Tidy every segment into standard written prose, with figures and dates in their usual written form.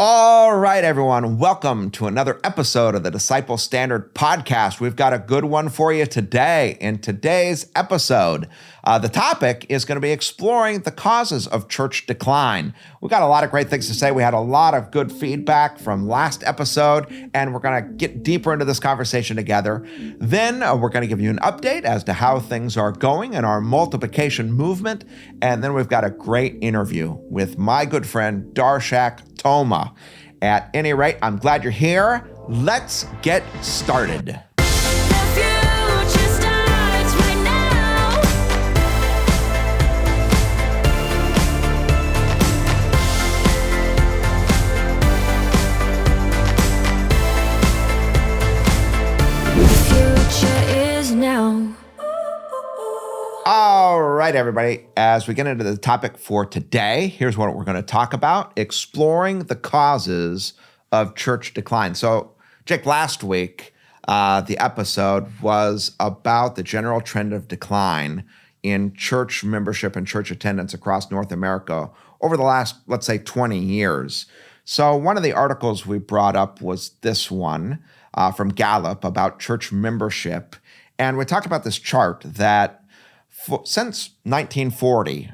All right, everyone. Welcome to another episode of the Disciple Standard Podcast. We've got a good one for you today. In today's episode, the topic is going to be exploring the causes of church decline. We've got a lot of great things to say. We had a lot of good feedback from last episode, and we're going to get deeper into this conversation together. Then we're going to give you an update as to how things are going in our multiplication movement. And then we've got a great interview with my good friend, Darshak Toma. At any rate, I'm glad you're here. Let's get started. All right, everybody, as we get into the topic for today, here's what we're going to talk about: exploring the causes of church decline. So, Jake, last week, the episode was about the general trend of decline in church membership and church attendance across North America over the last, let's say, 20 years. So one of the articles we brought up was this one from Gallup about church membership. And we talked about this chart that since 1940,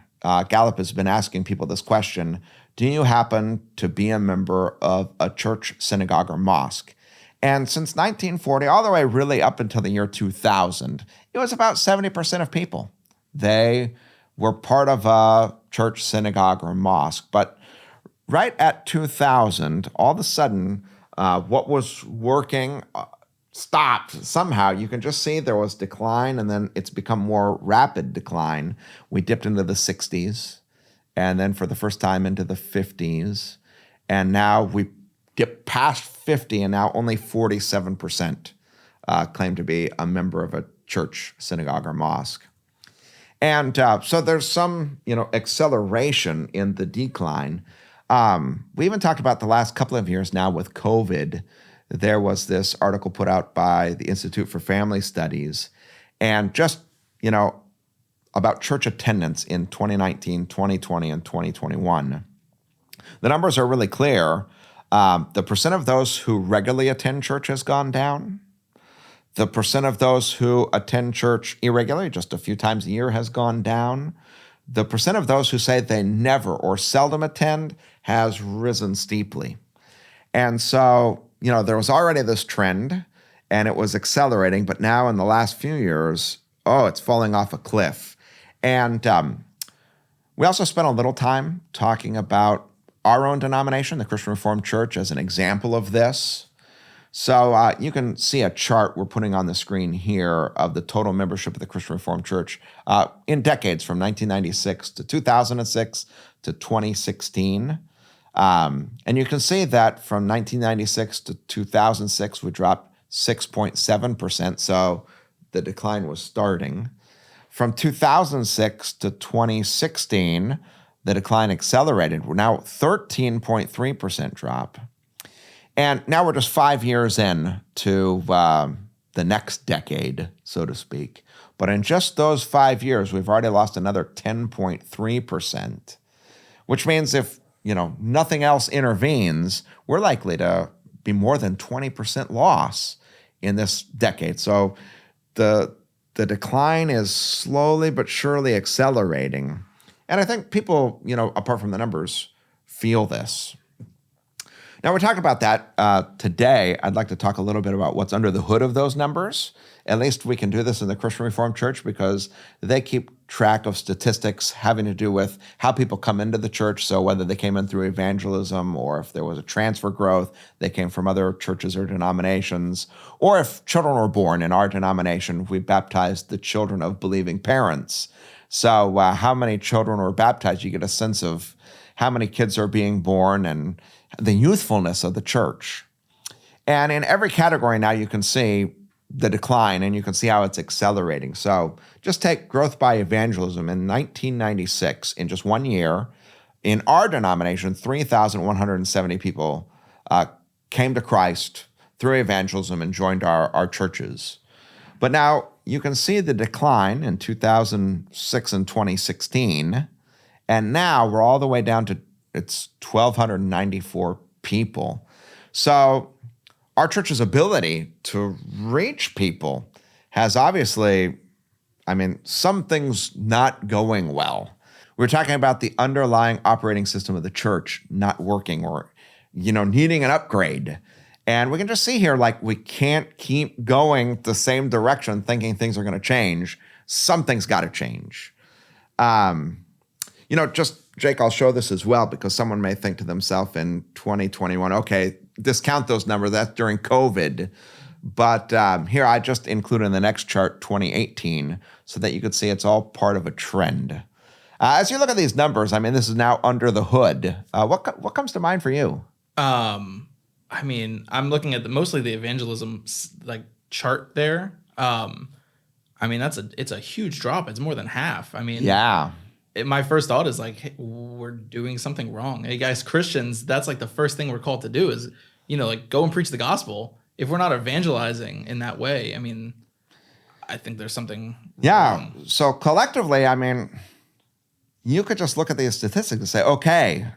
Gallup has been asking people this question: do you happen to be a member of a church, synagogue, or mosque? And since 1940, all the way really up until the year 2000, it was about 70% of people. They were part of a church, synagogue, or mosque. But right at 2000, all of a sudden, what was working stopped. Somehow you can just see there was decline, and then it's become more rapid decline. We dipped into the 60s, and then for the first time into the 50s, and now we dipped past 50, and now only 47% claim to be a member of a church, synagogue, or mosque. And so there's some, acceleration in the decline. We even talked about the last couple of years now with COVID. There was this article put out by the Institute for Family Studies, and just, about church attendance in 2019, 2020, and 2021. The numbers are really clear. The percent of those who regularly attend church has gone down. The percent of those who attend church irregularly, just a few times a year, has gone down. The percent of those who say they never or seldom attend has risen steeply. And so, there was already this trend, and it was accelerating, but now in the last few years, it's falling off a cliff. And we also spent a little time talking about our own denomination, the Christian Reformed Church, as an example of this. So you can see a chart we're putting on the screen here of the total membership of the Christian Reformed Church in decades from 1996 to 2006 to 2016. And you can see that from 1996 to 2006, we dropped 6.7%, so the decline was starting. From 2006 to 2016, the decline accelerated. We're now 13.3% drop. And now we're just 5 years in to the next decade, so to speak. But in just those 5 years, we've already lost another 10.3%, which means if nothing else intervenes, we're likely to be more than 20% loss in this decade. So the decline is slowly but surely accelerating. And I think people, apart from the numbers, feel this. Now, we're talking about that today. I'd like to talk a little bit about what's under the hood of those numbers. At least we can do this in the Christian Reformed Church because they keep track of statistics having to do with how people come into the church. So whether they came in through evangelism, or if there was a transfer growth, they came from other churches or denominations, or if children were born. In our denomination, we baptized the children of believing parents. So how many children were baptized? You get a sense of how many kids are being born and the youthfulness of the church. And in every category now, you can see the decline, and you can see how it's accelerating. So just take growth by evangelism. In 1996, in just 1 year, in our denomination, 3,170 people came to Christ through evangelism and joined our churches. But now you can see the decline in 2006 and 2016, and now we're all the way down to it's 1,294 people. So our church's ability to reach people has obviously, something's not going well. We're talking about the underlying operating system of the church not working or, needing an upgrade. And we can just see here, we can't keep going the same direction thinking things are going to change. Something's got to change. Jake, I'll show this as well because someone may think to themselves in 2021, okay, discount those numbers, that's during COVID. But here I just included in the next chart 2018 so that you could see it's all part of a trend. As you look at these numbers, this is now under the hood. What comes to mind for you? I'm looking at mostly the evangelism chart there. It's a huge drop. It's more than half. Yeah. My first thought is hey, we're doing something wrong. Hey guys, Christians, that's the first thing we're called to do is, go and preach the gospel. If we're not evangelizing in that way, I think there's something wrong. So collectively, you could just look at these statistics and say, okay,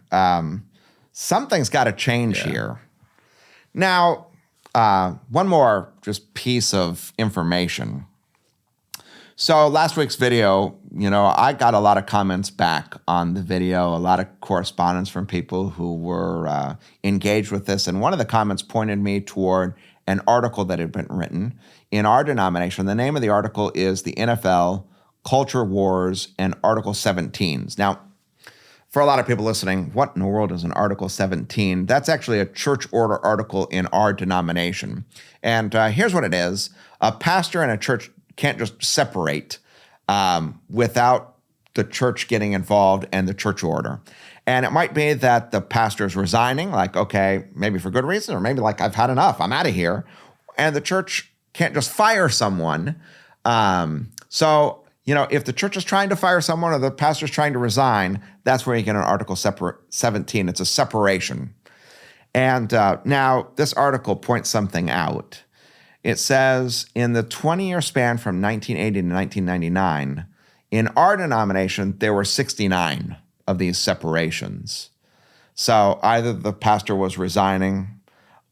something's got to change here. Now, one more just piece of information. So last week's video, I got a lot of comments back on the video, a lot of correspondence from people who were engaged with this. And one of the comments pointed me toward an article that had been written in our denomination. The name of the article is The NFL, Culture Wars, and Article 17s. Now, for a lot of people listening, what in the world is an Article 17? That's actually a church order article in our denomination. And here's what it is. A pastor and a church can't just separate without the church getting involved and the church order. And it might be that the pastor is resigning, okay, maybe for good reason, or maybe I've had enough, I'm out of here. And the church can't just fire someone. If the church is trying to fire someone or the pastor is trying to resign, that's where you get an Article 17. It's a separation. And now this article points something out. It says in the 20-year span from 1980 to 1999, in our denomination, there were 69 of these separations. So either the pastor was resigning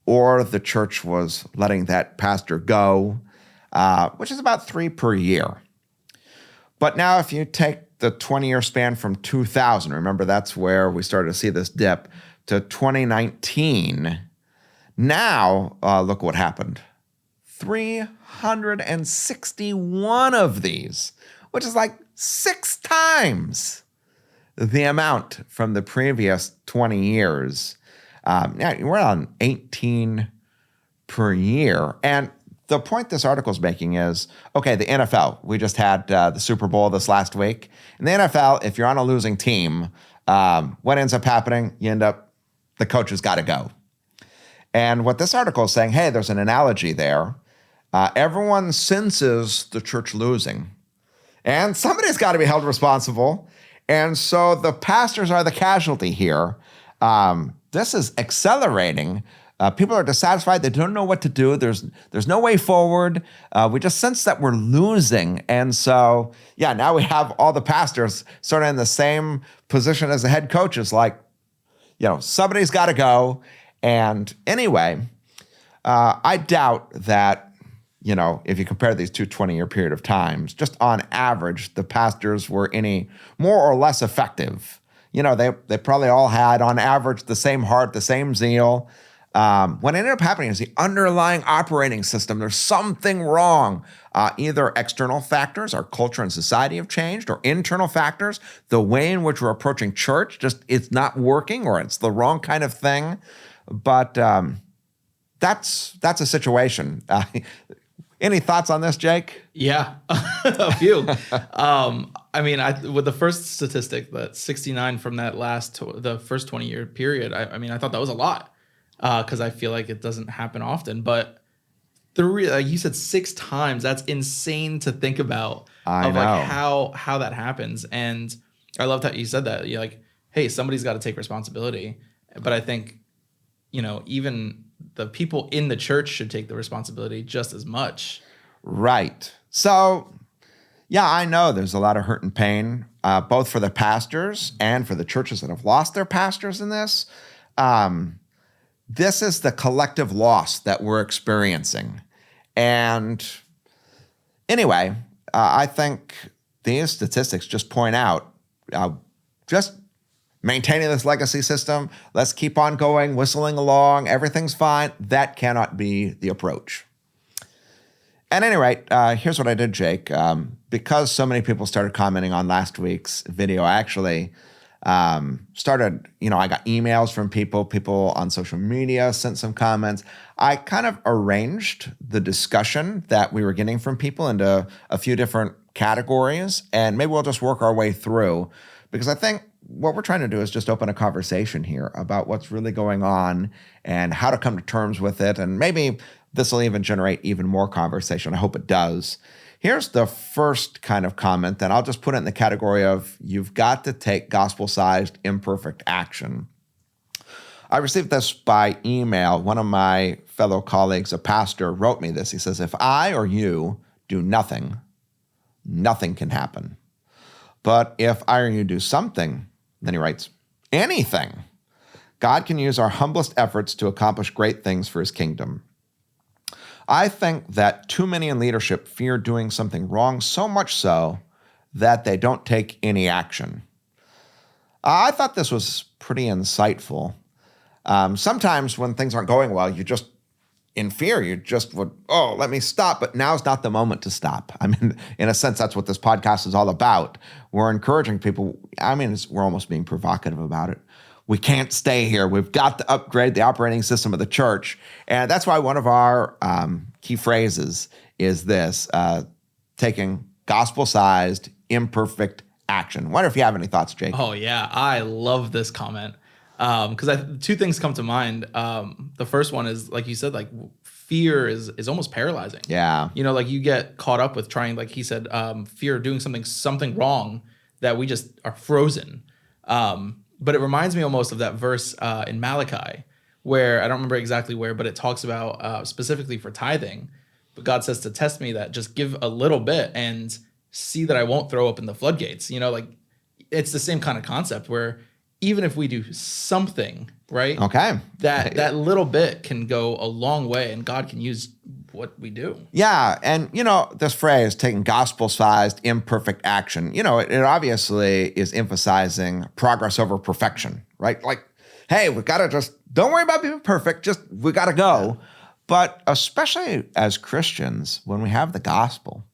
or the church was letting that pastor go, which is about 3 per year. But now if you take the 20-year span from 2000, remember that's where we started to see this dip, to 2019, now look what happened. 361 of these, which is 6 times the amount from the previous 20 years. We're on 18 per year. And the point this article is making is, okay, the NFL, we just had the Super Bowl this last week. In the NFL, if you're on a losing team, what ends up happening? The coach has got to go. And what this article is saying, hey, there's an analogy there. Everyone senses the church losing. And somebody's got to be held responsible. And so the pastors are the casualty here. This is accelerating. People are dissatisfied. They don't know what to do. There's no way forward. We just sense that we're losing. And so, now we have all the pastors sort of in the same position as the head coaches, somebody's got to go. And anyway, I doubt that, if you compare these two 20-year period of times, just on average, the pastors were any more or less effective. They probably all had, on average, the same heart, the same zeal. What ended up happening is the underlying operating system, there's something wrong. Either external factors, our culture and society have changed, or internal factors, the way in which we're approaching church, just it's not working or it's the wrong kind of thing. But that's a situation. Any thoughts on this, Jake? Yeah, a few. With the first statistic, that 69 from that the first 20-year period, I thought that was a lot because I feel like it doesn't happen often. But you said 6 times. That's insane to think about. I know. How that happens. And I loved how you said that. You're hey, somebody's got to take responsibility. But I think, even the people in the church should take the responsibility just as much. Right. So, I know there's a lot of hurt and pain, both for the pastors and for the churches that have lost their pastors in this. this is the collective loss that we're experiencing. And anyway, I think these statistics just point out just maintaining this legacy system, let's keep on going, whistling along, everything's fine. That cannot be the approach. At any rate, here's what I did, Jake. Because so many people started commenting on last week's video, I actually started, I got emails from people on social media sent some comments. I kind of arranged the discussion that we were getting from people into a few different categories, and maybe we'll just work our way through, because I think what we're trying to do is just open a conversation here about what's really going on and how to come to terms with it. And maybe this will even generate even more conversation. I hope it does. Here's the first kind of comment, and I'll just put it in the category of you've got to take gospel-sized imperfect action. I received this by email. One of my fellow colleagues, a pastor, wrote me this. He says, if I or you do nothing, nothing can happen. But if I or you do something, then he writes, anything. God can use our humblest efforts to accomplish great things for his kingdom. I think that too many in leadership fear doing something wrong, so much so that they don't take any action. I thought this was pretty insightful. Sometimes when things aren't going well, you just, in fear, you just would, let me stop. But now's not the moment to stop. I mean, in a sense, that's what this podcast is all about. We're encouraging people. I mean, we're almost being provocative about it. We can't stay here. We've got to upgrade the operating system of the church. And that's why one of our key phrases is this, taking gospel-sized, imperfect action. Wonder if you have any thoughts, Jake? Oh, yeah. I love this comment. Because two things come to mind. The first one is, like you said, like fear is almost paralyzing. Yeah. Like you get caught up with trying, like he said, fear of doing something wrong that we just are frozen. But it reminds me almost of that verse in Malachi, where I don't remember exactly where, but it talks about specifically for tithing. But God says to test me that just give a little bit and see that I won't throw up in the floodgates. Like it's the same kind of concept where even if we do something, right? Okay. That little bit can go a long way, and God can use what we do. Yeah. And, this phrase, taking gospel-sized, imperfect action, it obviously is emphasizing progress over perfection, right? Like, hey, we got to just, don't worry about being perfect. We got to go. But especially as Christians, when we have the gospel,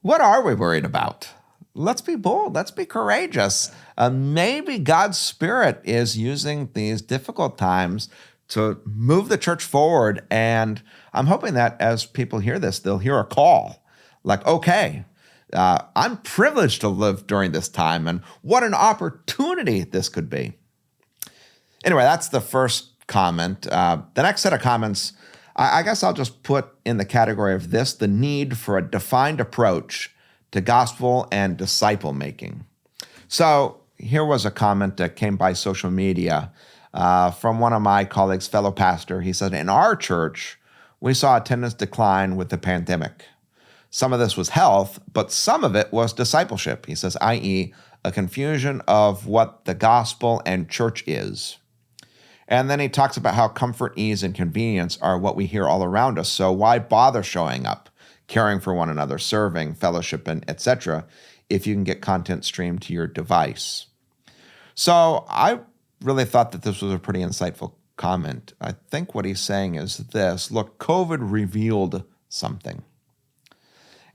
what are we worried about? Let's be bold. Let's be courageous. Maybe God's Spirit is using these difficult times to move the church forward. And I'm hoping that as people hear this, they'll hear a call like, okay, I'm privileged to live during this time. And what an opportunity this could be. Anyway, that's the first comment. The next set of comments, I guess I'll just put in the category of this, the need for a defined approach to gospel and disciple making. So here was a comment that came by social media from one of my colleagues, fellow pastor. He said, in our church, we saw attendance decline with the pandemic. Some of this was health, but some of it was discipleship. He says, i.e., a confusion of what the gospel and church is. And then he talks about how comfort, ease, and convenience are what we hear all around us. So why bother showing up, caring for one another, serving, fellowship, and etc., if you can get content streamed to your device? So I really thought that this was a pretty insightful comment. I think what he's saying is this: look, COVID revealed something.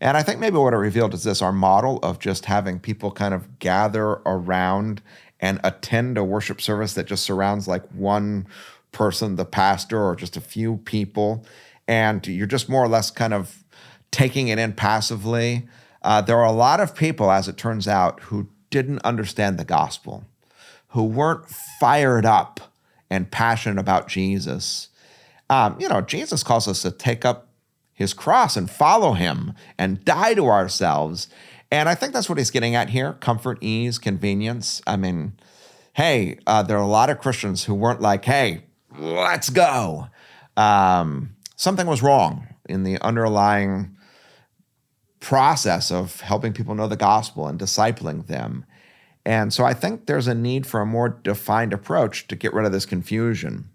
And I think maybe what it revealed is this: our model of just having people kind of gather around and attend a worship service that just surrounds like one person, the pastor, or just a few people, and you're just more or less kind of taking it in passively. There are a lot of people, as it turns out, who didn't understand the gospel, who weren't fired up and passionate about Jesus. Jesus calls us to take up his cross and follow him and die to ourselves. And I think that's what he's getting at here: comfort, ease, convenience. I mean, hey, there are a lot of Christians who weren't like, hey, let's go. Something was wrong in the underlying process of helping people know the gospel and discipling them. And so I think there's a need for a more defined approach to get rid of this confusion.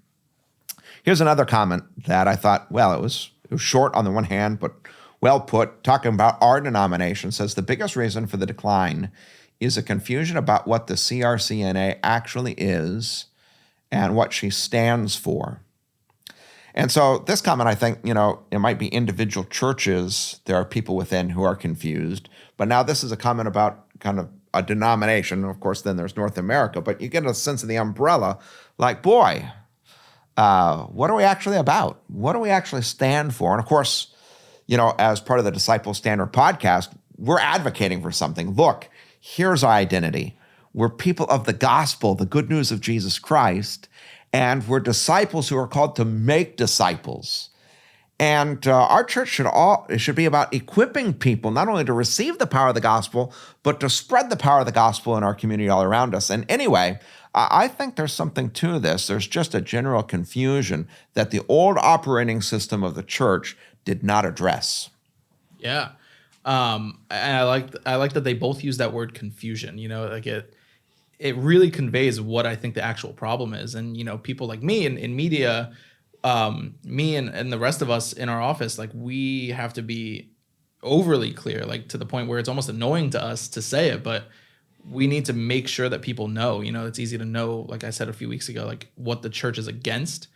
Here's another comment that I thought, well, it was short on the one hand, but well put, talking about our denomination. Says the biggest reason for the decline is a confusion about what the CRCNA actually is and what she stands for. And so this comment, I think, it might be individual churches. There are people within who are confused. But now this is a comment about kind of a denomination. Of course, then there's North America. But you get a sense of the umbrella, like, boy, what are we actually about? What do we actually stand for? And of course, as part of the Disciple Standard podcast, we're advocating for something. Look, here's our identity. We're people of the gospel, the good news of Jesus Christ, and we're disciples who are called to make disciples. And our church should be about equipping people not only to receive the power of the gospel, but to spread the power of the gospel in our community all around us. And anyway, I think there's something to this. There's just a general confusion that the old operating system of the church did not address. Yeah. And I like that they both use that word confusion, like it really conveys what I think the actual problem is. And, people like me in media, me and the rest of us in our office, like we have to be overly clear, like to the point where it's almost annoying to us to say it, but we need to make sure that people know, it's easy to know, like I said a few weeks ago, like what the church is against,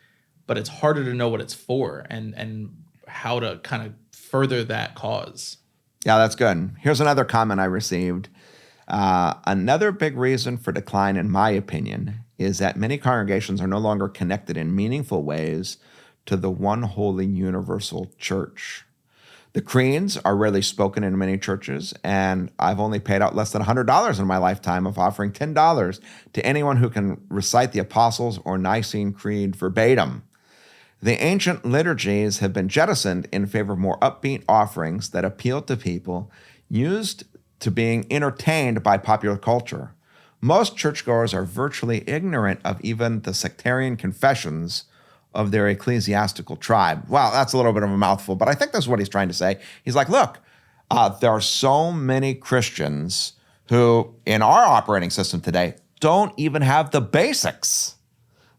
but it's harder to know what it's for and how to kind of further that cause. Yeah, that's good. Here's another comment I received. Another big reason for decline, in my opinion, is that many congregations are no longer connected in meaningful ways to the one holy universal church. The creeds are rarely spoken in many churches, and I've only paid out less than $100 in my lifetime of offering $10 to anyone who can recite the Apostles' or Nicene Creed verbatim. The ancient liturgies have been jettisoned in favor of more upbeat offerings that appeal to people used to being entertained by popular culture. Most churchgoers are virtually ignorant of even the sectarian confessions of their ecclesiastical tribe. Well, that's a little bit of a mouthful, but I think that's what he's trying to say. He's like, look, there are so many Christians who, in our operating system today, don't even have the basics.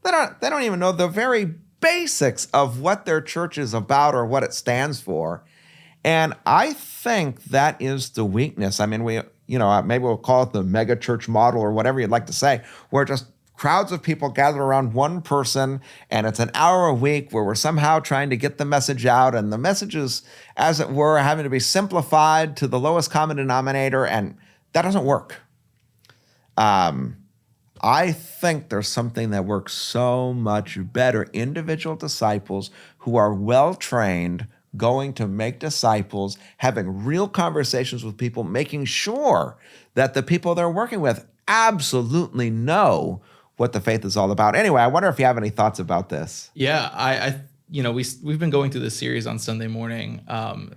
They don't even know the very basics of what their church is about or what it stands for. And I think that is the weakness. I mean, maybe we'll call it the mega church model or whatever you'd like to say, where just crowds of people gather around one person, and it's an hour a week where we're somehow trying to get the message out, and the message is, as it were, having to be simplified to the lowest common denominator, and that doesn't work. I think there's something that works so much better. Individual disciples who are well-trained, going to make disciples, having real conversations with people, making sure that the people they're working with absolutely know what the faith is all about. Anyway, I wonder if you have any thoughts about this. Yeah, we've been going through this series on Sunday morning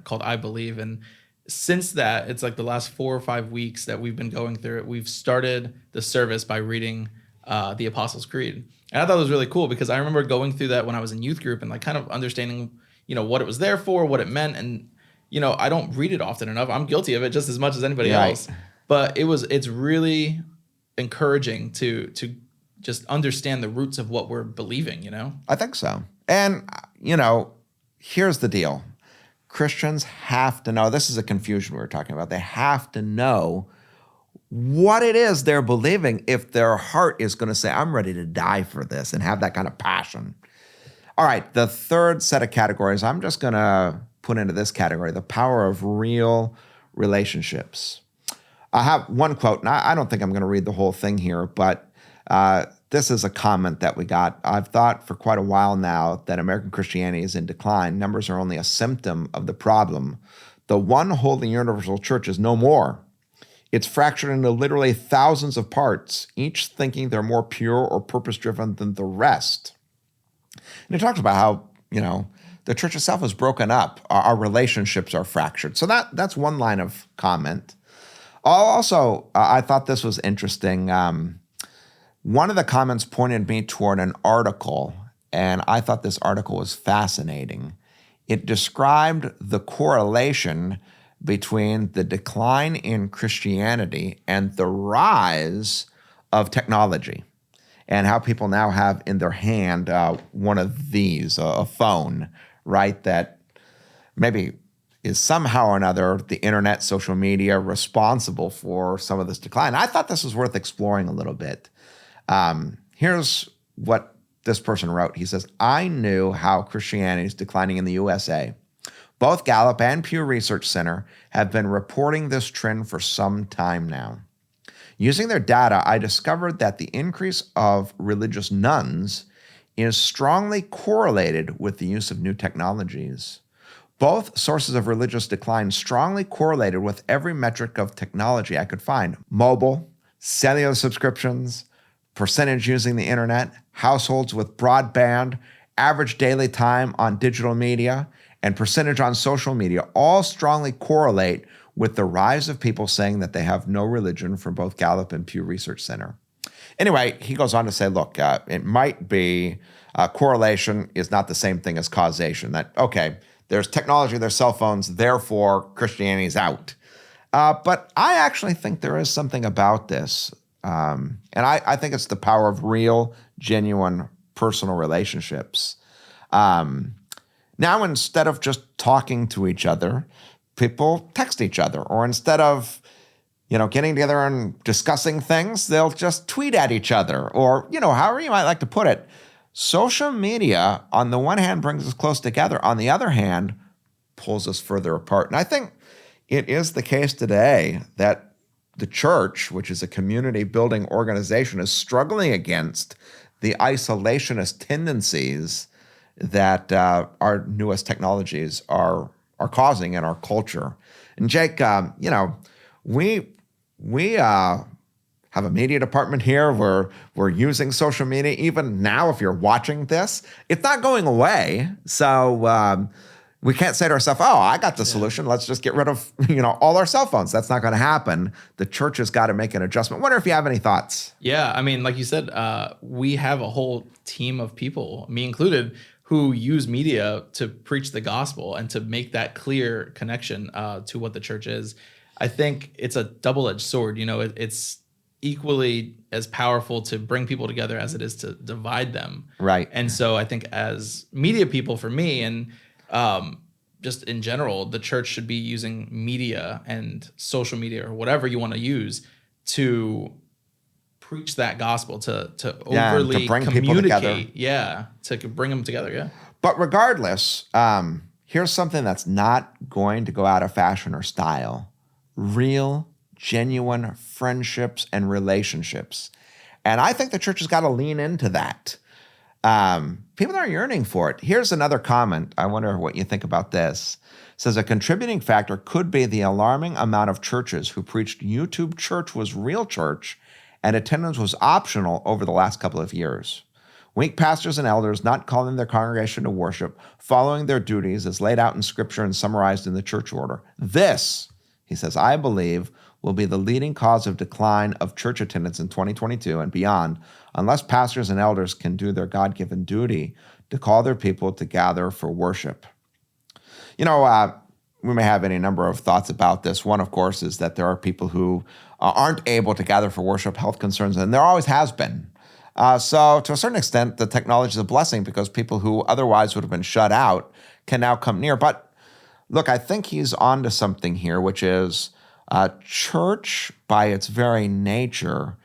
called I Believe, and since that, it's like the last 4 or 5 weeks that we've been going through it. We've started the service by reading the Apostles' Creed, and I thought it was really cool because I remember going through that when I was in youth group and like kind of understanding, what it was there for, what it meant, and I don't read it often enough. I'm guilty of it just as much as anybody else, but it's really encouraging to just understand the roots of what we're believing, I think so. And, here's the deal. Christians have to know, this is a confusion we were talking about, they have to know what it is they're believing if their heart is going to say, I'm ready to die for this, and have that kind of passion. All right, the third set of categories, I'm just going to put into this category, the power of real relationships. I have one quote, and I don't think I'm going to read the whole thing here, but this is a comment that we got. I've thought for quite a while now that American Christianity is in decline. Numbers are only a symptom of the problem. The one holy universal church is no more. It's fractured into literally thousands of parts, each thinking they're more pure or purpose-driven than the rest. And it talks about how, the church itself is broken up. Our relationships are fractured. So that's one line of comment. Also, I thought this was interesting. One of the comments pointed me toward an article, and I thought this article was fascinating. It described the correlation between the decline in Christianity and the rise of technology. and how people now have in their hand one of these, a phone, right, that maybe is somehow or another the internet, social media responsible for some of this decline. I thought this was worth exploring a little bit. Here's what this person wrote. He says, I knew how Christianity is declining in the USA. Both Gallup and Pew Research Center have been reporting this trend for some time now. Using their data, I discovered that the increase of religious nuns is strongly correlated with the use of new technologies. Both sources of religious decline strongly correlated with every metric of technology I could find: mobile, cellular subscriptions, percentage using the internet, households with broadband, average daily time on digital media, and percentage on social media all strongly correlate with the rise of people saying that they have no religion from both Gallup and Pew Research Center. Anyway, he goes on to say, look, it might be correlation is not the same thing as causation. That, okay, there's technology, there's cell phones, therefore Christianity is out. But I actually think there is something about this. And I think it's the power of real, genuine, personal relationships. Now, instead of just talking to each other, people text each other. Or instead of, getting together and discussing things, they'll just tweet at each other. Or, however you might like to put it. Social media, on the one hand, brings us close together. On the other hand, pulls us further apart. And I think it is the case today that the church, which is a community-building organization, is struggling against the isolationist tendencies that our newest technologies are causing in our culture. And Jake, we have a media department here where we're using social media. Even now, if you're watching this, it's not going away. So we can't say to ourselves, oh, I got the solution. Let's just get rid of, all our cell phones. That's not going to happen. The church has got to make an adjustment. Wonder if you have any thoughts. Yeah, I mean, like you said, we have a whole team of people, me included, who use media to preach the gospel and to make that clear connection to what the church is. I think it's a double-edged sword. It's equally as powerful to bring people together as it is to divide them. Right. And so I think as media people, for me, and just in general, the church should be using media and social media or whatever you want to use to preach that gospel, to overly to bring communicate. people together. Yeah, to bring them together, yeah. But regardless, here's something that's not going to go out of fashion or style. Real, genuine friendships and relationships. And I think the church has got to lean into that. People are yearning for it. Here's another comment. I wonder what you think about this. It says, a contributing factor could be the alarming amount of churches who preached YouTube church was real church and attendance was optional over the last couple of years. Weak pastors and elders not calling their congregation to worship, following their duties as laid out in Scripture and summarized in the church order. This, he says, I believe, will be the leading cause of decline of church attendance in 2022 and beyond, unless pastors and elders can do their God-given duty to call their people to gather for worship. We may have any number of thoughts about this. One, of course, is that there are people who aren't able to gather for worship, health concerns, and there always has been. So to a certain extent, the technology is a blessing because people who otherwise would have been shut out can now come near. But look, I think he's onto something here, which is church, by its very nature,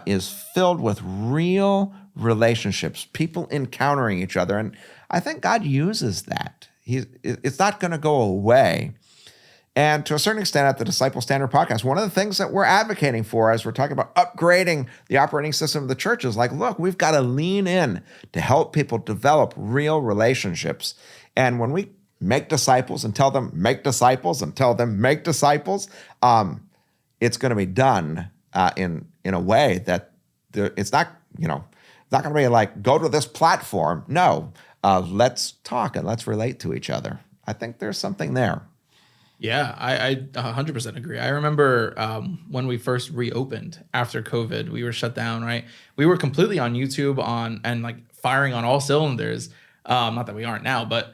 is filled with real relationships, people encountering each other. And I think God uses that. It's not going to go away. And to a certain extent, at the Disciple Standard Podcast, one of the things that we're advocating for as we're talking about upgrading the operating system of the church is like, look, we've got to lean in to help people develop real relationships. And when we make disciples and tell them, make disciples, and tell them, make disciples, it's going to be done in a way that it's not, it's not going to be like, go to this platform. No, let's talk and let's relate to each other. I think there's something there. Yeah, I 100% agree. I remember when we first reopened after COVID, we were shut down, right? We were completely on YouTube and like firing on all cylinders. Not that we aren't now, but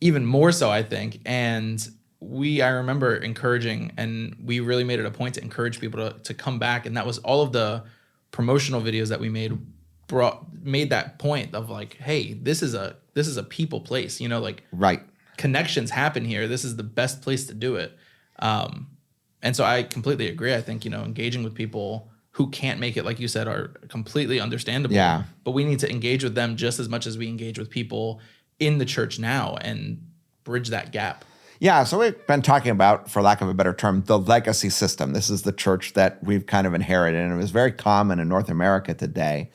even more so, I think. And I remember encouraging, and we really made it a point to encourage people to come back. And that was all of the promotional videos that we made made that point of like, hey, this is a people place, like Right. connections happen here. This is the best place to do it. And so I completely agree. I think, engaging with people who can't make it, like you said, are completely understandable. Yeah. But we need to engage with them just as much as we engage with people in the church now and bridge that gap. Yeah, so we've been talking about, for lack of a better term, the legacy system. This is the church that we've kind of inherited, and it was very common in North America today.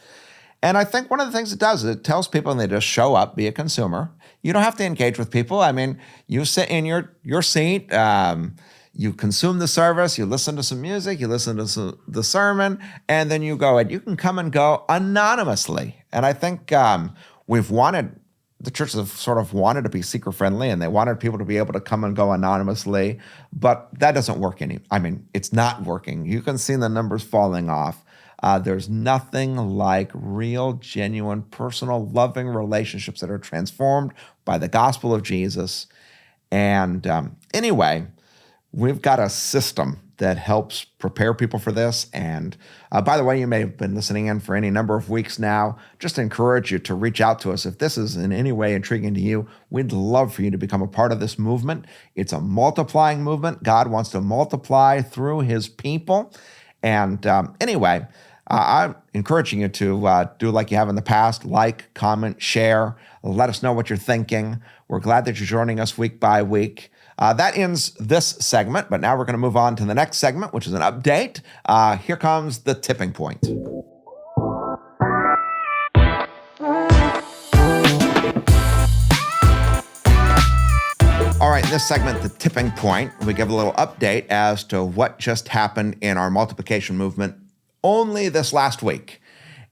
And I think one of the things it does is it tells people and they just show up, be a consumer. You don't have to engage with people. I mean, you sit in your seat, you consume the service, you listen to some music, you listen to the sermon, and then you go, and you can come and go anonymously. And I think the churches have sort of wanted to be seeker friendly, and they wanted people to be able to come and go anonymously, but that doesn't work it's not working. You can see the numbers falling off. There's nothing like real, genuine, personal, loving relationships that are transformed by the gospel of Jesus. And anyway, we've got a system that helps prepare people for this. And by the way, you may have been listening in for any number of weeks now. Just encourage you to reach out to us. If this is in any way intriguing to you, we'd love for you to become a part of this movement. It's a multiplying movement. God wants to multiply through his people. And anyway, I'm encouraging you to do like you have in the past, like, comment, share, let us know what you're thinking. We're glad that you're joining us week by week. That ends this segment, but now we're going to move on to the next segment, which is an update. Here comes the tipping point. All right, in this segment, the tipping point, we give a little update as to what just happened in our multiplication movement only this last week.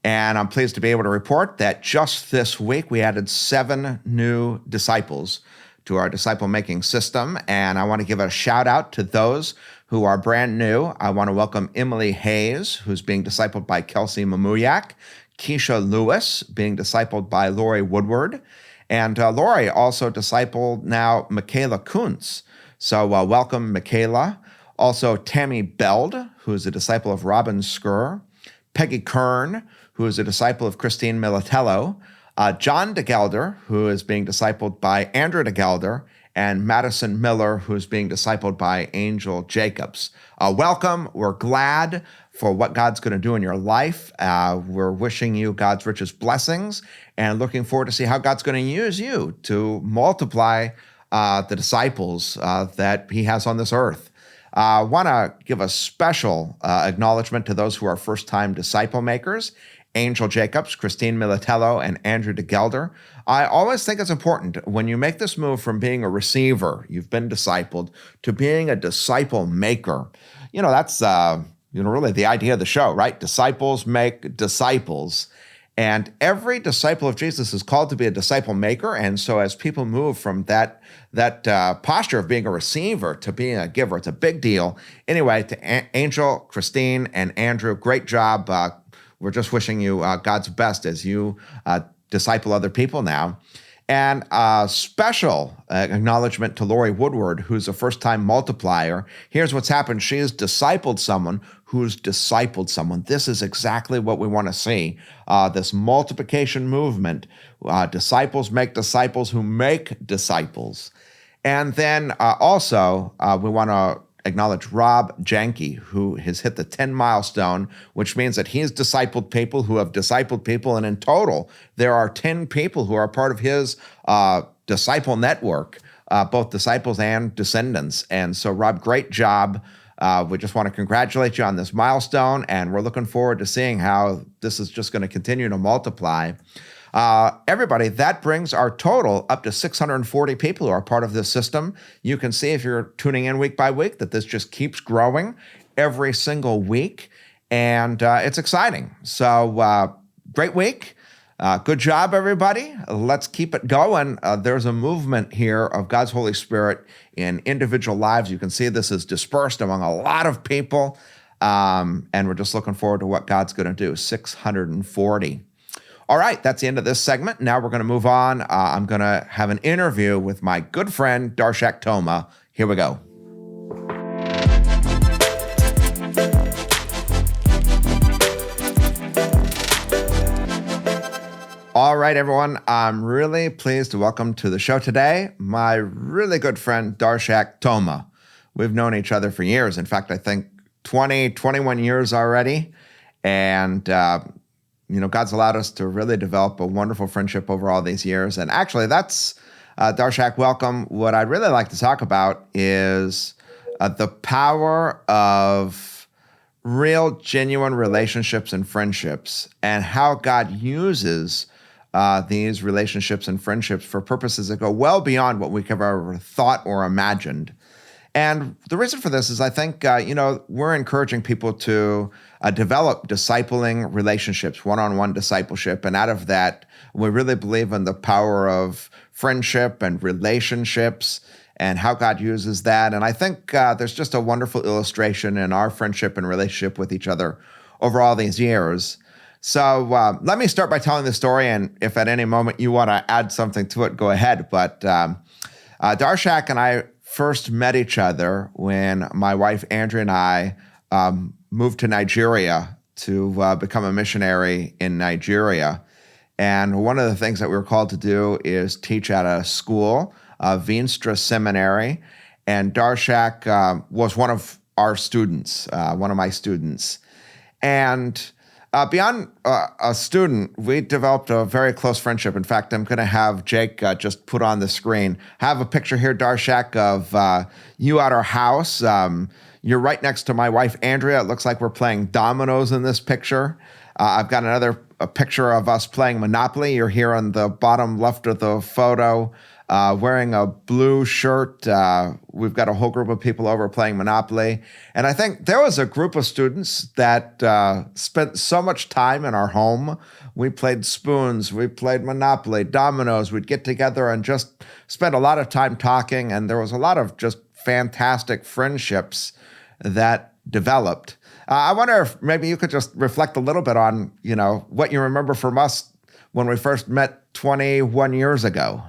And I'm pleased to be able to report that just this week, we added 7 new disciples to our disciple-making system. And I want to give a shout out to those who are brand new. I want to welcome Emily Hayes, who's being discipled by Kelsey Mamuyak, Keisha Lewis, being discipled by Lori Woodward, and Lori also discipled now Michaela Kuntz. So welcome, Michaela. Also, Tammy Beld, who is a disciple of Robin Skur, Peggy Kern, who is a disciple of Christine Militello, John DeGelder, who is being discipled by Andrew DeGelder, and Madison Miller, who is being discipled by Angel Jacobs. Welcome. We're glad for what God's going to do in your life. We're wishing you God's richest blessings and looking forward to see how God's going to use you to multiply the disciples that he has on this earth. I want to give a special acknowledgement to those who are first-time disciple makers, Angel Jacobs, Christine Militello, and Andrew DeGelder. I always think it's important when you make this move from being a receiver, you've been discipled, to being a disciple maker. That's really the idea of the show, right? Disciples make disciples. And every disciple of Jesus is called to be a disciple maker. And so as people move from that posture of being a receiver to being a giver, it's a big deal. Anyway, to Angel, Christine, and Andrew, great job. We're just wishing you God's best as you disciple other people now. And a special acknowledgement to Lori Woodward, who's a first-time multiplier. Here's what's happened. She has discipled someone who's discipled someone. This is exactly what we want to see. This multiplication movement. Disciples make disciples who make disciples. And then also, we want to acknowledge Rob Janke, who has hit the 10 milestone, which means that he's discipled people who have discipled people. And in total, there are 10 people who are part of his disciple network, both disciples and descendants. And so, Rob, great job. We just want to congratulate you on this milestone, and we're looking forward to seeing how this is just going to continue to multiply. Everybody, that brings our total up to 640 people who are part of this system. You can see if you're tuning in week by week that this just keeps growing every single week, and it's exciting. So great week. Good job, everybody. Let's keep it going. There's a movement here of God's Holy Spirit in individual lives. You can see this is dispersed among a lot of people, and we're just looking forward to what God's going to do. 640. All right, that's the end of this segment. Now we're going to move on. I'm going to have an interview with my good friend, Darshak Toma. Here we go. All right, everyone. I'm really pleased to welcome to the show today my really good friend, Darshak Toma. We've known each other for years. In fact, I think 20, 21 years already. And, God's allowed us to really develop a wonderful friendship over all these years. And actually, that's Darshak, welcome. What I'd really like to talk about is the power of real, genuine relationships and friendships, and how God uses these relationships and friendships for purposes that go well beyond what we could have ever thought or imagined. And the reason for this is I think, we're encouraging people to develop discipling relationships, one-on-one discipleship. And out of that, we really believe in the power of friendship and relationships and how God uses that. And I think there's just a wonderful illustration in our friendship and relationship with each other over all these years. So let me start by telling the story. And if at any moment you want to add something to it, go ahead. But Darshak and I first met each other when my wife Andrea and I moved to Nigeria to become a missionary in Nigeria. And one of the things that we were called to do is teach at a school, Veenstra Seminary. And Darshak was one of our students, one of my students. And beyond a student, we developed a very close friendship. In fact, I'm going to have Jake just put on the screen. I have a picture here, Darshak, of you at our house. You're right next to my wife, Andrea. It looks like we're playing dominoes in this picture. I've got a picture of us playing Monopoly. You're here on the bottom left of the photo, wearing a blue shirt. We've got a whole group of people over playing Monopoly. And I think there was a group of students that spent so much time in our home. We played spoons, we played Monopoly, dominoes. We'd get together and just spend a lot of time talking. And there was a lot of just fantastic friendships that developed. I wonder if maybe you could just reflect a little bit on, what you remember from us when we first met 21 years ago.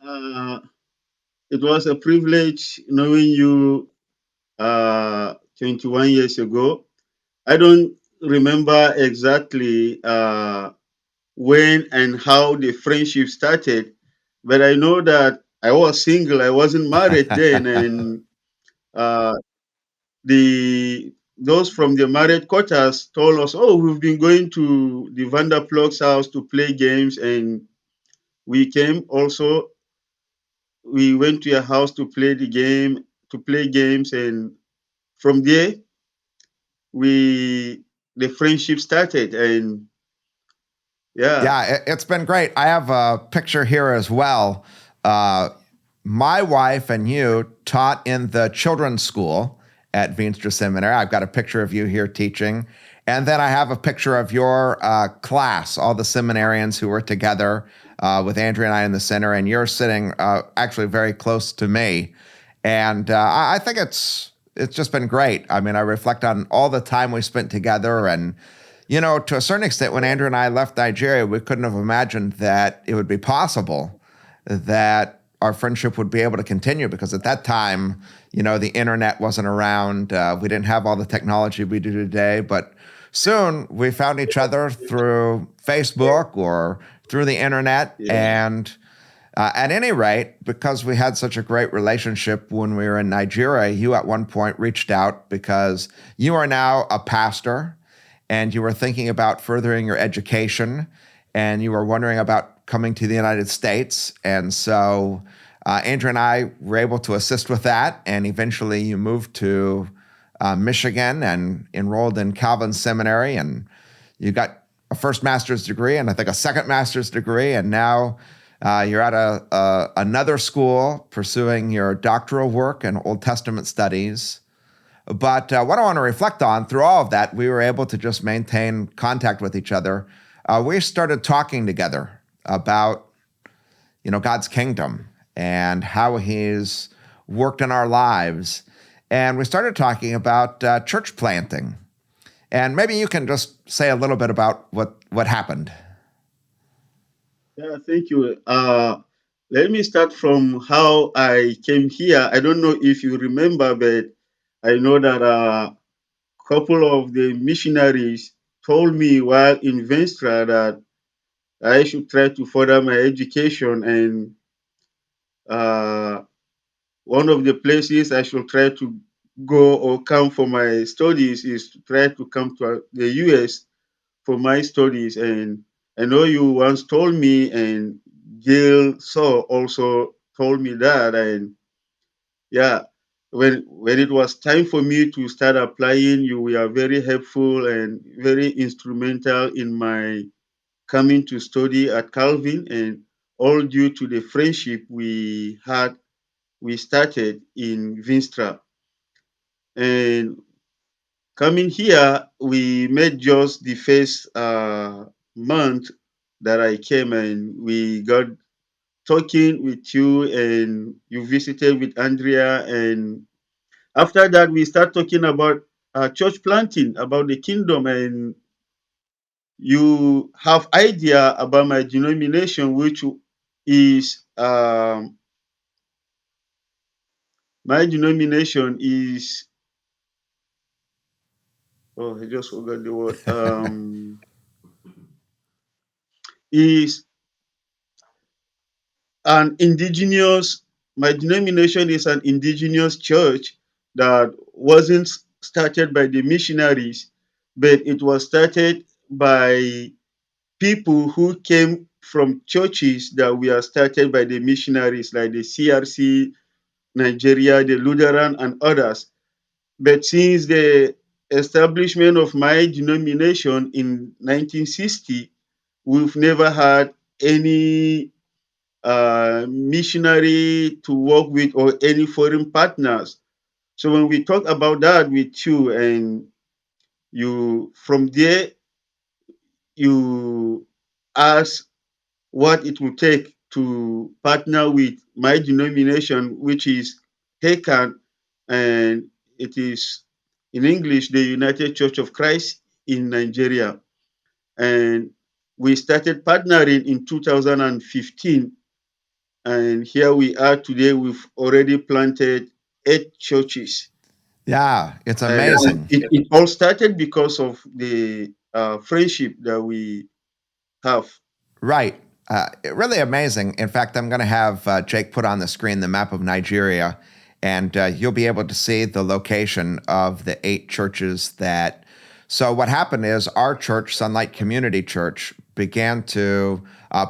Uh, it was a privilege knowing you 21 years ago. I don't remember exactly when and how the friendship started, but I know that I was single. I wasn't married then, and uh, the those from the married quarters told us, "Oh, we've been going to the Vanderplug's house to play games," and we came also. We went to your house to play to play games, and from there, we the friendship started, and yeah. Yeah, it's been great. I have a picture here as well. Uh, my wife and you taught in the children's school at Veenstra Seminary. I've got a picture of you here teaching. And then I have a picture of your class, all the seminarians who were together with Andrea and I in the center. And you're sitting actually very close to me. And I think it's just been great. I mean, I reflect on all the time we spent together. And, to a certain extent, when Andrea and I left Nigeria, we couldn't have imagined that it would be possible that our friendship would be able to continue, because at that time, the internet wasn't around. We didn't have all the technology we do today. But soon we found each other through Facebook or through the internet. Yeah. And at any rate, because we had such a great relationship when we were in Nigeria, you at one point reached out because you are now a pastor and you were thinking about furthering your education and you were wondering about coming to the United States. And so Andrew and I were able to assist with that. And eventually you moved to Michigan and enrolled in Calvin Seminary. And you got a first master's degree and I think a second master's degree. And now you're at another school pursuing your doctoral work in Old Testament studies. But what I want to reflect on through all of that, we were able to just maintain contact with each other. We started talking together about, God's kingdom and how He's worked in our lives. And we started talking about church planting. And maybe you can just say a little bit about what happened. Yeah, thank you. Let me start from how I came here. I don't know if you remember, but I know that couple of the missionaries told me while in Venstra that I should try to further my education, and uh, one of the places I should try to go or come for my studies is to try to come to the US for my studies. And I know you once told me, and Gail Saw also told me that. And yeah, when it was time for me to start applying, you were very helpful and very instrumental in my coming to study at Calvin, and all due to the friendship we started in Vinstra. And coming here, we met just the first month that I came, and we got talking with you, and you visited with Andrea. And after that, we start talking about church planting, about the kingdom, and you have idea about my denomination, which is my denomination is, oh, I just forgot the word, is an indigenous, my denomination is an indigenous church that wasn't started by the missionaries, but it was started by people who came from churches that were started by the missionaries, like the CRC, Nigeria, the Lutheran, and others. But since the establishment of my denomination in 1960, we've never had any missionary to work with or any foreign partners. So when we talk about that with you, and you from there you ask what it will take to partner with my denomination, which is HECAN, and it is in English the United Church of Christ in Nigeria. And we started partnering in 2015, and here we are today. We've already planted 8 churches. Yeah, it's And amazing. it all started because of the friendship that we have. Right. Really amazing. In fact, I'm going to have Jake put on the screen the map of Nigeria, and you'll be able to see the location of the 8 churches that. So, what happened is our church, Sunlight Community Church, began to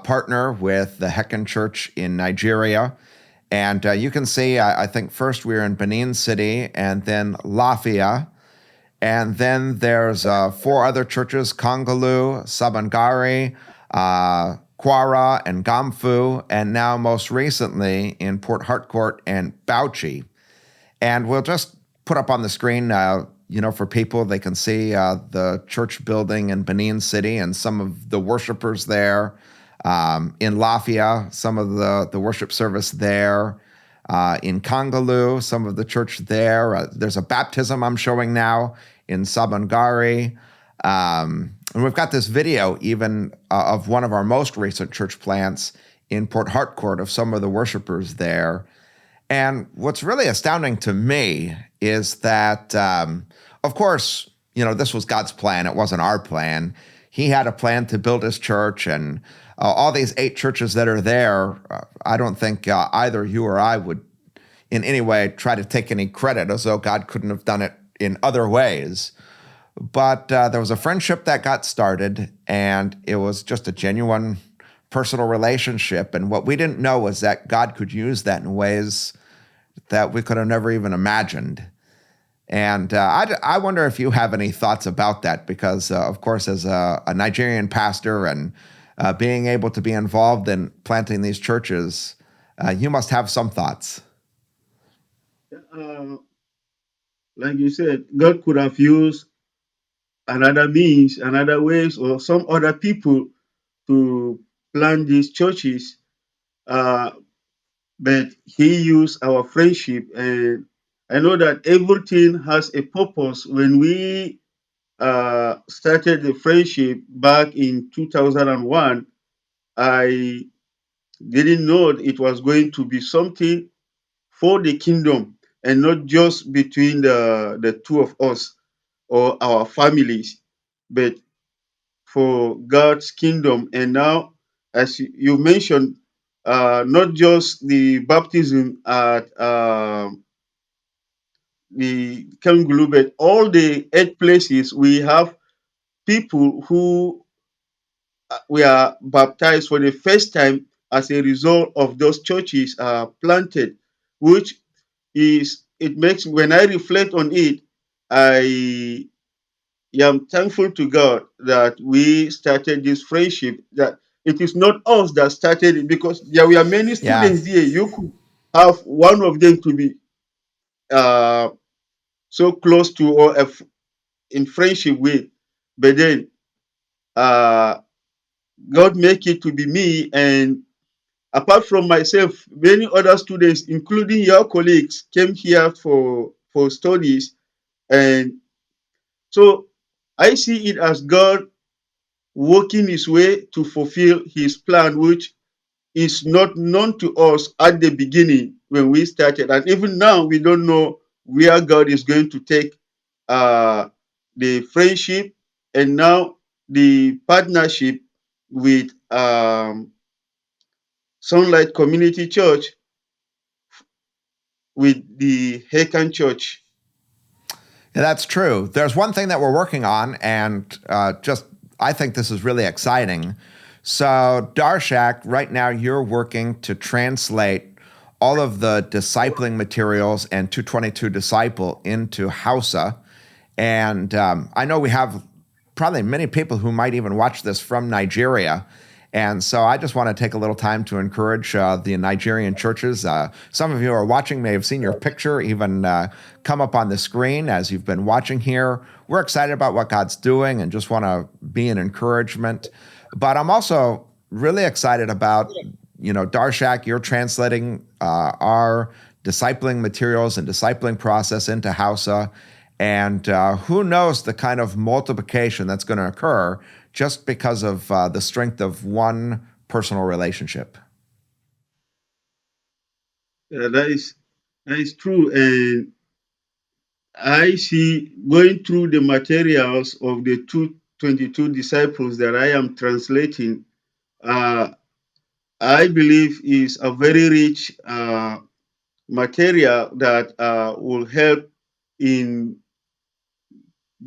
partner with the Hecken Church in Nigeria. And you can see, I think first we were in Benin City and then Lafia. And then there's 4 other churches, Kongalu, Sabangari, Kwara, and Gamfu, and now most recently in Port Harcourt and Bauchi. And we'll just put up on the screen, for people, they can see the church building in Benin City and some of the worshipers there. In Lafia, some of the worship service there. In Kongalu, some of the church there. There's a baptism I'm showing now in Sabangari. And we've got this video even of one of our most recent church plants in Port Harcourt of some of the worshipers there. And what's really astounding to me is that, of course, this was God's plan. It wasn't our plan. He had a plan to build his church, and all these 8 churches that are there, I don't think either you or I would in any way try to take any credit as though God couldn't have done it in other ways. But there was a friendship that got started, and it was just a genuine personal relationship. And what we didn't know was that God could use that in ways that we could have never even imagined. And I wonder if you have any thoughts about that, because, of course, as a Nigerian pastor and being able to be involved in planting these churches, you must have some thoughts. Uh, like you said, God could have used another means, another ways, or some other people to plant these churches. Uh, but He used our friendship, and I know that everything has a purpose. When we started the friendship back in 2001, I didn't know it was going to be something for the kingdom and not just between the two of us. or our families, but for God's kingdom. And now, as you mentioned, not just the baptism at the Kangulu, but all the 8 places we have people who we are baptized for the first time as a result of those churches planted, which is, it makes, when I reflect on it, I am thankful to God that we started this friendship, that it is not us that started it, because there were many Yeah. students here. You could have one of them to be uh, so close to or in friendship with, but then uh, God make it to be me. And apart from myself, many other students, including your colleagues, came here for studies. And so I see it as God working his way to fulfill his plan, which is not known to us at the beginning when we started. And even now, we don't know where God is going to take uh, the friendship and now the partnership with Sunlight Community Church, with the Hakan Church. Yeah, that's true. There's one thing that we're working on, and I think this is really exciting. So, Darshak, right now you're working to translate all of the discipling materials and 222 Disciple into Hausa. And I know we have probably many people who might even watch this from Nigeria. And so I just want to take a little time to encourage the Nigerian churches. Some of you who are watching may have seen your picture even come up on the screen as you've been watching here. We're excited about what God's doing and just want to be an encouragement. But I'm also really excited about, Darshak, you're translating our discipling materials and discipling process into Hausa. And who knows the kind of multiplication that's going to occur just because of the strength of one personal relationship. That is true. And I see, going through the materials of the 222 disciples that I am translating, uh, I believe is a very rich material that will help in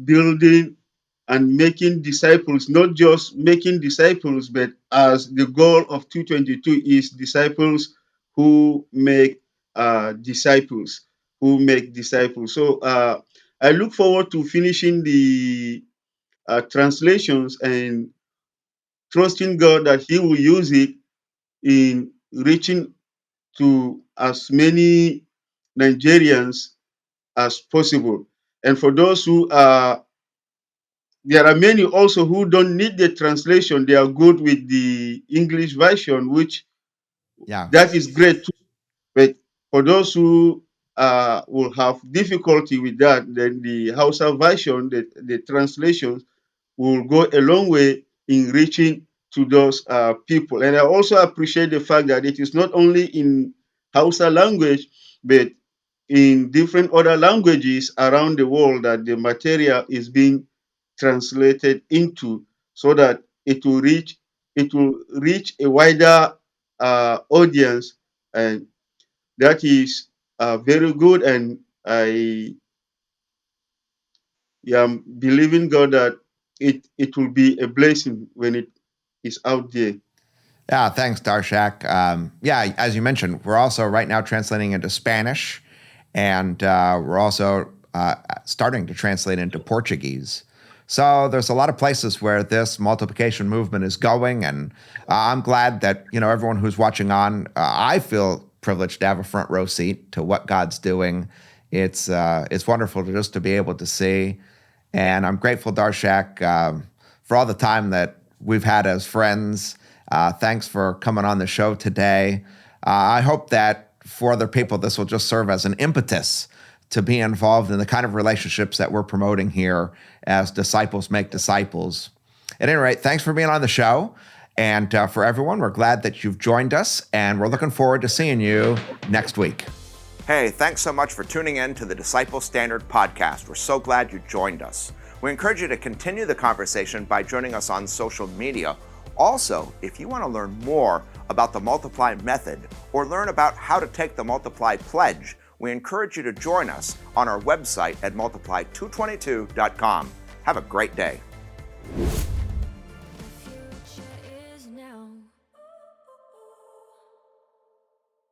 building and making disciples, not just making disciples, but as the goal of 222 is disciples who make disciples, who make disciples. So I look forward to finishing the translations and trusting God that He will use it in reaching to as many Nigerians as possible. And for those who are, there are many also who don't need the translation. They are good with the English version, which Yeah. that is great too. But for those who will have difficulty with that, then the Hausa version, the translations, will go a long way in reaching to those people. And I also appreciate the fact that it is not only in Hausa language, but in different other languages around the world that the material is being translated into, so that it will reach a wider audience. And that is very good. And I am believing God that it will be a blessing when it is out there. Yeah, thanks, Darshak. Yeah, as you mentioned, we're also right now translating into Spanish, and we're also starting to translate into Portuguese. So there's a lot of places where this multiplication movement is going, and I'm glad that everyone who's watching on. I feel privileged to have a front row seat to what God's doing. It's wonderful to be able to see, and I'm grateful, Darshak, for all the time that we've had as friends. Thanks for coming on the show today. I hope that for other people, this will just serve as an impetus to be involved in the kind of relationships that we're promoting here as disciples make disciples. At any rate, thanks for being on the show. And for everyone, we're glad that you've joined us, and we're looking forward to seeing you next week. Hey, thanks so much for tuning in to the Disciple Standard Podcast. We're so glad you joined us. We encourage you to continue the conversation by joining us on social media. Also, if you want to learn more about the Multiply method or learn about how to take the Multiply pledge, we encourage you to join us on our website at multiply222.com. Have a great day.